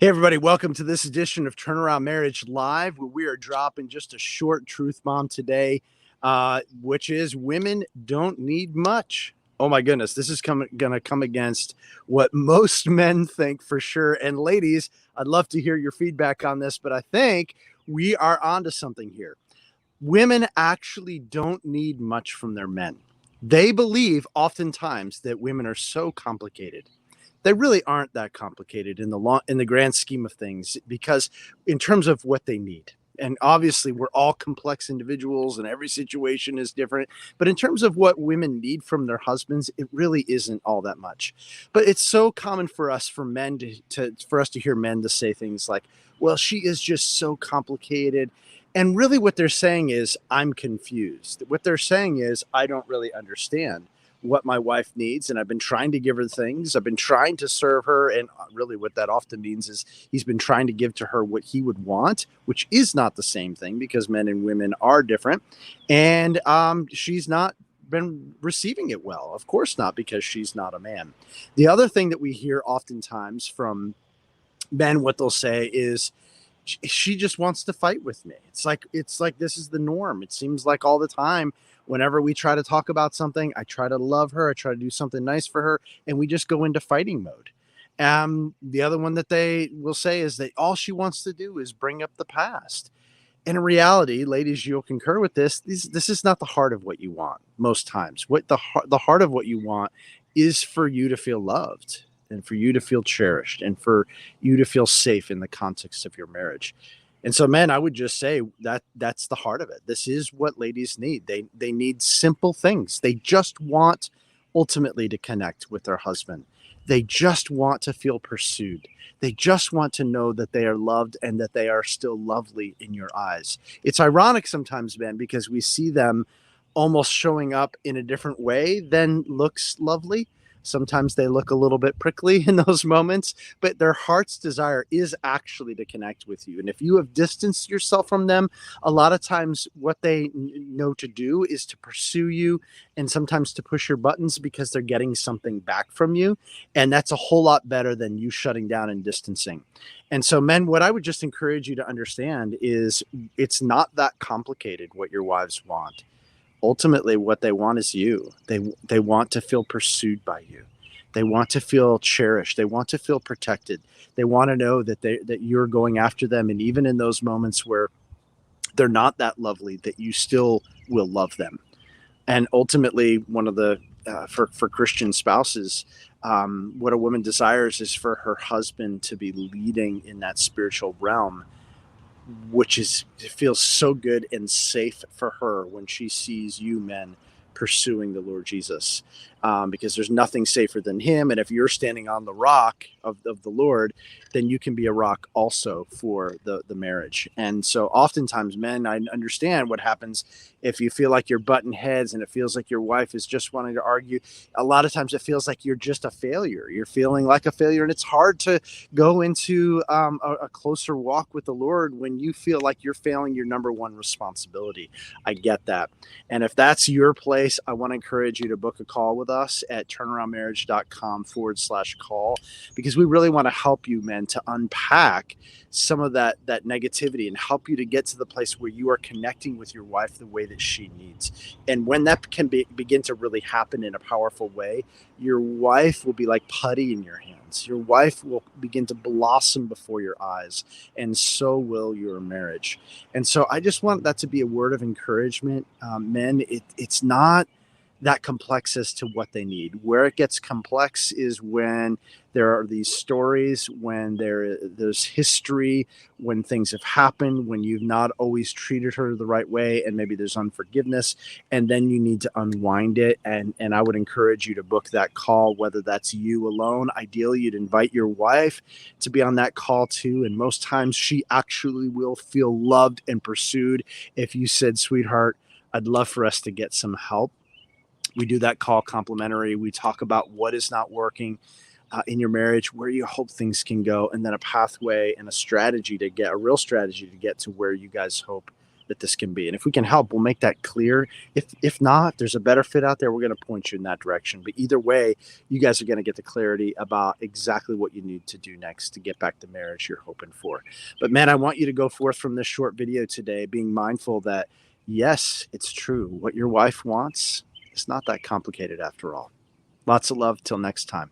Hey, everybody, welcome to this edition of Turnaround Marriage Live, where we are dropping just a short truth bomb today, which is women don't need much. Oh, my goodness, this is going to come against what most men think for sure. And ladies, I'd love to hear your feedback on this, but I think we are onto something here. Women actually don't need much from their men. They believe oftentimes that women are so complicated. They really aren't that complicated in the grand scheme of things, because in terms of what they need, and obviously we're all complex individuals and every situation is different, but in terms of what women need from their husbands, it really isn't all that much. But it's so common for us, for men for us to hear men to say things like, well, she is just so complicated. And really what they're saying is, I'm confused. What they're saying is, I don't really understand what my wife needs, and I've been trying to give her things. I've been trying to serve her, and really what that often means is he's been trying to give to her what he would want, which is not the same thing, because men and women are different. And she's not been receiving it well. Of course not, because she's not a man. The other thing that we hear oftentimes from men, what they'll say is, she just wants to fight with me. It's like this is the norm. It seems like all the time, whenever we try to talk about something, I try to love her, I try to do something nice for her, and we just go into fighting mode. The other one that they will say is that all she wants to do is bring up the past. And in reality, ladies, you'll concur with this is not the heart of what you want most times. What the heart of what you want is for you to feel loved, and for you to feel cherished, and for you to feel safe in the context of your marriage. And so, men, I would just say that that's the heart of it. This is what ladies need. They need simple things. They just want ultimately to connect with their husband. They just want to feel pursued. They just want to know that they are loved and that they are still lovely in your eyes. It's ironic sometimes, men, because we see them almost showing up in a different way than looks lovely. Sometimes they look a little bit prickly in those moments, but their heart's desire is actually to connect with you. And if you have distanced yourself from them, a lot of times what they know to do is to pursue you, and sometimes to push your buttons, because they're getting something back from you. And that's a whole lot better than you shutting down and distancing. And so, men, what I would just encourage you to understand is, it's not that complicated what your wives want. Ultimately, what they want is you. They want to feel pursued by you. They want to feel cherished. They want to feel protected. They want to know that you're going after them, and even in those moments where they're not that lovely, that you still will love them. And ultimately, one of the for Christian spouses, what a woman desires is for her husband to be leading in that spiritual realm, which is, it feels so good and safe for her when she sees you men pursuing the Lord Jesus, because there's nothing safer than him. And if you're standing on the rock of the Lord, then you can be a rock also for the marriage. And so oftentimes, men, I understand what happens if you feel like you're butting heads and it feels like your wife is just wanting to argue. A lot of times it feels like you're just a failure. You're feeling like a failure, and it's hard to go into a closer walk with the Lord when you feel like you're failing your number one responsibility. I get that. And if that's your place, I want to encourage you to book a call with us at turnaroundmarriage.com/call, because we really want to help you, men, to unpack some of that negativity, and help you to get to the place where you are connecting with your wife the way that she needs. And when that can begin to really happen in a powerful way, your wife will be like putty in your hands. Your wife will begin to blossom before your eyes, and so will your marriage. And so I just want that to be a word of encouragement. Men, it's not that complex as to what they need. Where it gets complex is when there are these stories, when there's history, when things have happened, when you've not always treated her the right way, and maybe there's unforgiveness, and then you need to unwind it. And I would encourage you to book that call, whether that's you alone. Ideally, you'd invite your wife to be on that call too. And most times she actually will feel loved and pursued if you said, sweetheart, I'd love for us to get some help. We do that call complimentary. We talk about what is not working in your marriage, where you hope things can go, and then a pathway and a real strategy to get to where you guys hope that this can be. And if we can help, we'll make that clear. If not, there's a better fit out there. We're going to point you in that direction. But either way, you guys are going to get the clarity about exactly what you need to do next to get back the marriage you're hoping for. But man, I want you to go forth from this short video today, being mindful that yes, it's true. What your wife wants, it's not that complicated after all. Lots of love. Till next time.